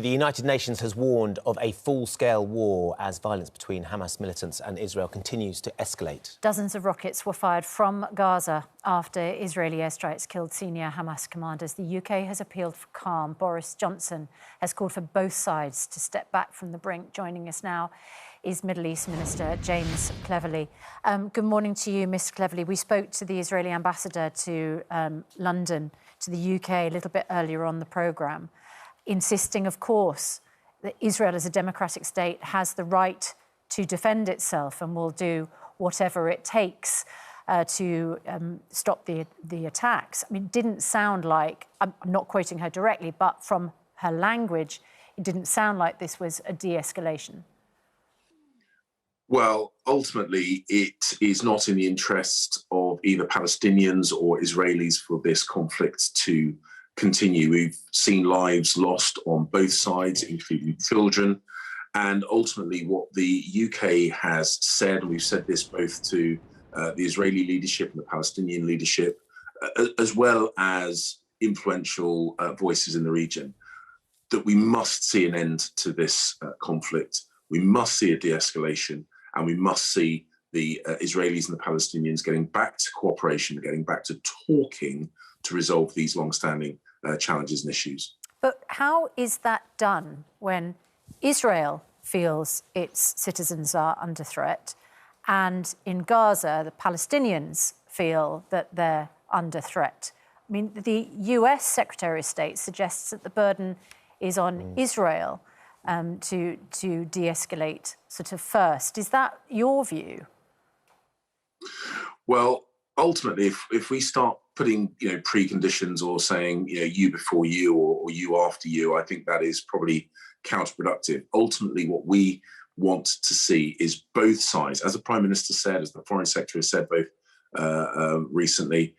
The United Nations has warned of a full-scale war as violence between Hamas militants and Israel continues to escalate. Dozens of rockets were fired from Gaza after Israeli airstrikes killed senior Hamas commanders. The UK has appealed for calm. Boris Johnson has called for both sides to step back from the brink. Joining us now is Middle East Minister James Cleverly. Good morning to you, Ms Cleverly. We spoke to the Israeli ambassador to London, to the UK, a little bit earlier on the programme, insisting, of course, that Israel as a democratic state has the right to defend itself and will do whatever it takes to stop the attacks. I mean, it didn't sound like, I'm not quoting her directly, but from her language, it didn't sound like this was a de-escalation. Well, ultimately, it is not in the interest of either Palestinians or Israelis for this conflict to continue. We've seen lives lost on both sides, including children. And ultimately, what the UK has said, and we've said this both to the Israeli leadership and the Palestinian leadership, as well as influential voices in the region, that we must see an end to this conflict. We must see a de-escalation. And we must see the Israelis and the Palestinians getting back to cooperation, getting back to talking to resolve these long-standing challenges and issues. But how is that done when Israel feels its citizens are under threat and in Gaza the Palestinians feel that they're under threat? I mean, the US Secretary of State suggests that the burden is on Israel to de-escalate sort of first. Is that your view? Well, ultimately, if we start putting preconditions or saying you before you or you after you, I think that is probably counterproductive. Ultimately, what we want to see is both sides, as the Prime Minister said, as the Foreign Secretary has said both recently.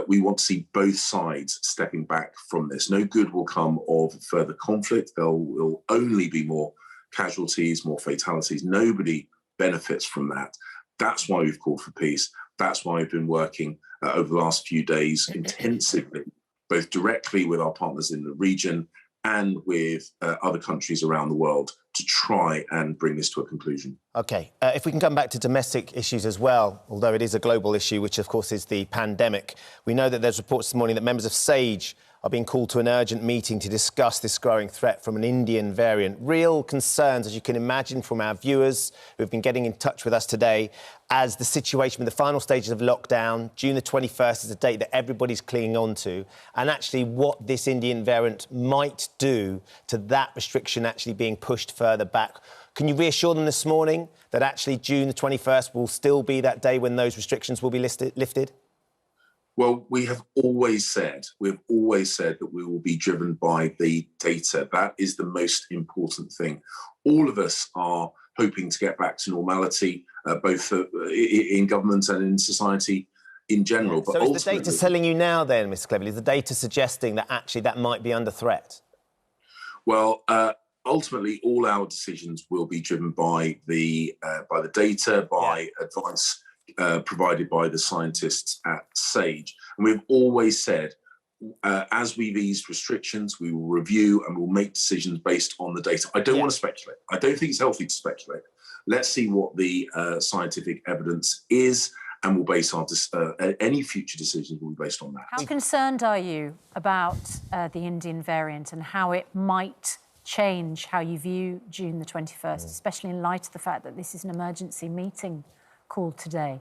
We want to see both sides stepping back from this. No good will come of further conflict. There will only be more casualties, more fatalities. Nobody benefits from that. That's why we've called for peace. That's why we've been working over the last few days intensively, both directly with our partners in the region and with other countries around the world to try and bring this to a conclusion. OK. If we can come back to domestic issues as well, although it is a global issue, which, of course, is the pandemic. We know that there's reports this morning that members of SAGE are being called to an urgent meeting to discuss this growing threat from an Indian variant. Real concerns, as you can imagine, from our viewers who have been getting in touch with us today as the situation with the final stages of lockdown. June the 21st is a date that everybody's clinging on to, and actually what this Indian variant might do to that restriction actually being pushed further back. Can you reassure them this morning that actually June the 21st will still be that day when those restrictions will be lifted? Well, we have always said that we will be driven by the data. That is the most important thing. All of us are hoping to get back to normality, both in government and in society in general. Yeah. But so is the data telling you now then, Mr Cleverly, is the data suggesting that actually that might be under threat? Well, ultimately, all our decisions will be driven by the data, by advice provided by the scientists at SAGE. And we've always said, as we've eased restrictions, we will review and we'll make decisions based on the data. I don't want to speculate. I don't think it's healthy to speculate. Let's see what the scientific evidence is, and we'll base our any future decisions will be based on that. How concerned are you about the Indian variant and how it might change how you view June the 21st, especially in light of the fact that this is an emergency meeting called today?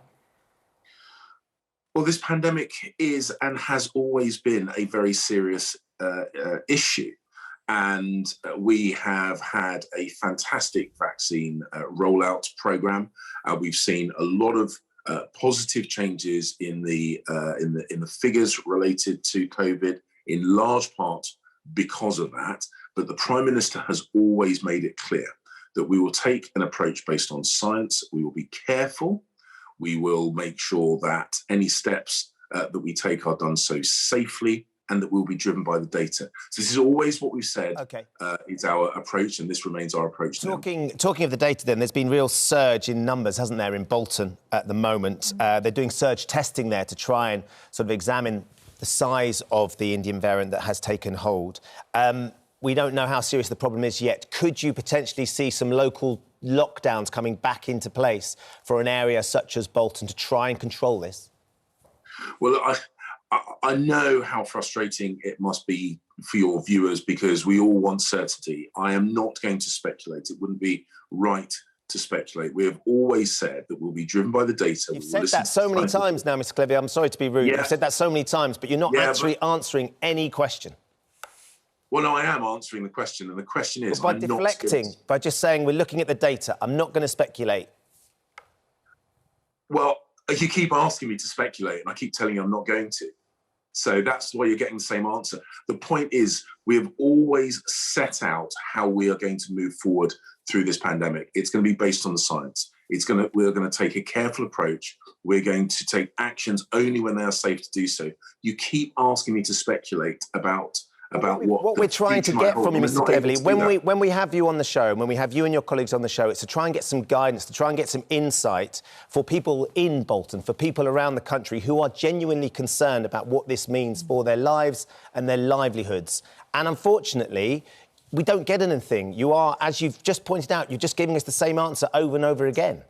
Well, this pandemic is and has always been a very serious issue. And we have had a fantastic vaccine rollout program. We've seen a lot of positive changes in the figures related to COVID, in large part because of that. But the Prime Minister has always made it clear that we will take an approach based on science. We will be careful. We will make sure that any steps that we take are done so safely and that we'll be driven by the data. So this is always what we've said is our approach, and this remains our approach now. Talking of the data then, there's been real surge in numbers, hasn't there, in Bolton at the moment. They're doing surge testing there to try and sort of examine the size of the Indian variant that has taken hold. we don't know how serious the problem is yet. Could you potentially see some local lockdowns coming back into place for an area such as Bolton to try and control this? Well, I know how frustrating it must be for your viewers because we all want certainty. I am not going to speculate. It wouldn't be right to speculate. We have always said that we'll be driven by the data. You've said that so many times now, Mr. Clevy. I'm sorry to be rude. Yeah. You've said that so many times, but you're not actually answering any question. Well, no, I am answering the question, and the question is... By deflecting, by just saying we're looking at the data, I'm not going to speculate. Well, you keep asking me to speculate, and I keep telling you I'm not going to. So that's why you're getting the same answer. The point is, we have always set out how we are going to move forward through this pandemic. It's going to be based on the science. We're going to take a careful approach. We're going to take actions only when they are safe to do so. You keep asking me to speculate about what we're trying to get from you, Mr. Cleverly, when we have you on the show, and when we have you and your colleagues on the show, it's to try and get some guidance, to try and get some insight for people in Bolton, for people around the country who are genuinely concerned about what this means for their lives and their livelihoods. And unfortunately, we don't get anything. You are, as you've just pointed out, you're just giving us the same answer over and over again.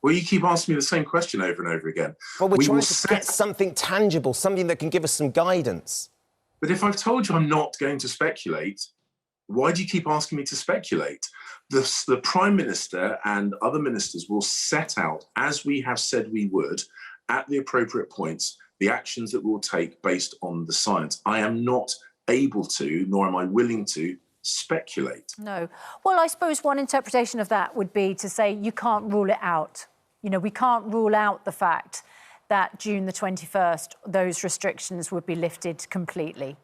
Well, you keep asking me the same question over and over again. Well, we're trying to get something tangible, something that can give us some guidance. But if I've told you I'm not going to speculate, why do you keep asking me to speculate? The Prime Minister and other ministers will set out, as we have said we would, at the appropriate points, the actions that we'll take based on the science. I am not able to, nor am I willing to, speculate. No. Well, I suppose one interpretation of that would be to say you can't rule it out. You know, we can't rule out the fact that June the 21st, those restrictions would be lifted completely.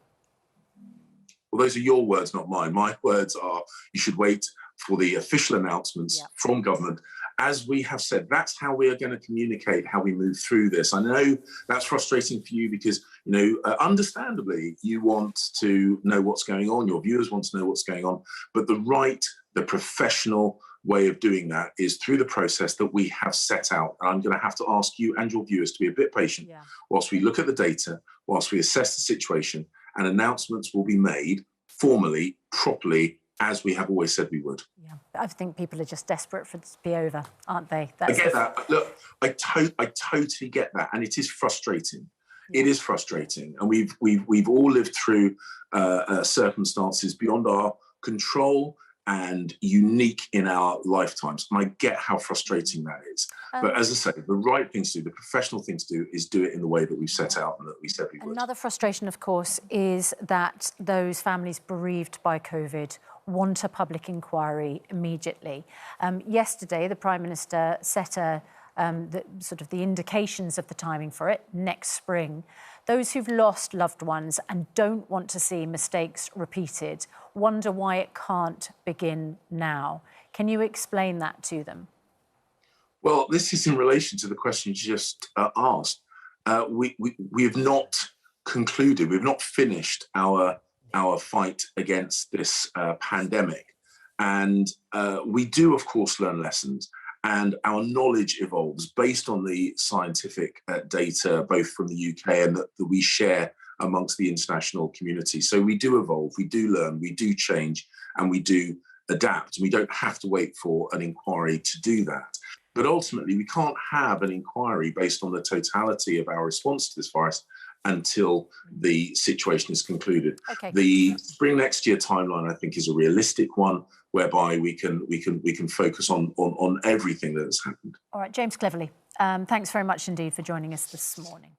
Well, those are your words, not mine. My words are you should wait for the official announcements from government. As we have said, that's how we are going to communicate how we move through this. I know that's frustrating for you because, you know, understandably, you want to know what's going on. Your viewers want to know what's going on. But the professional way of doing that is through the process that we have set out. And I'm going to have to ask you and your viewers to be a bit patient whilst we look at the data, whilst we assess the situation, and announcements will be made formally, properly, as we have always said we would. Yeah, I think people are just desperate for it to be over, aren't they? I get that. Look, I totally get that, and it is frustrating. Yeah. It is frustrating, and we've all lived through circumstances beyond our control and unique in our lifetimes. And I get how frustrating that is. But as I say, the right thing to do, the professional thing to do, is do it in the way that we've set out and that we said we would. Another frustration, of course, is that those families bereaved by COVID want a public inquiry immediately. Yesterday, the Prime Minister set the indications of the timing for it, next spring. Those who've lost loved ones and don't want to see mistakes repeated wonder why it can't begin now. Can you explain that to them? Well, this is in relation to the question you just asked. We have not concluded, we've not finished our fight against this pandemic. And we do, of course, learn lessons. And our knowledge evolves based on the scientific data, both from the UK and that we share amongst the international community. So we do evolve, we do learn, we do change, and we do adapt. We don't have to wait for an inquiry to do that. But ultimately, we can't have an inquiry based on the totality of our response to this virus until the situation is concluded. Okay. The spring next year timeline, I think, is a realistic one, whereby we can focus on everything that has happened. All right, James Cleverly, thanks very much indeed for joining us this morning.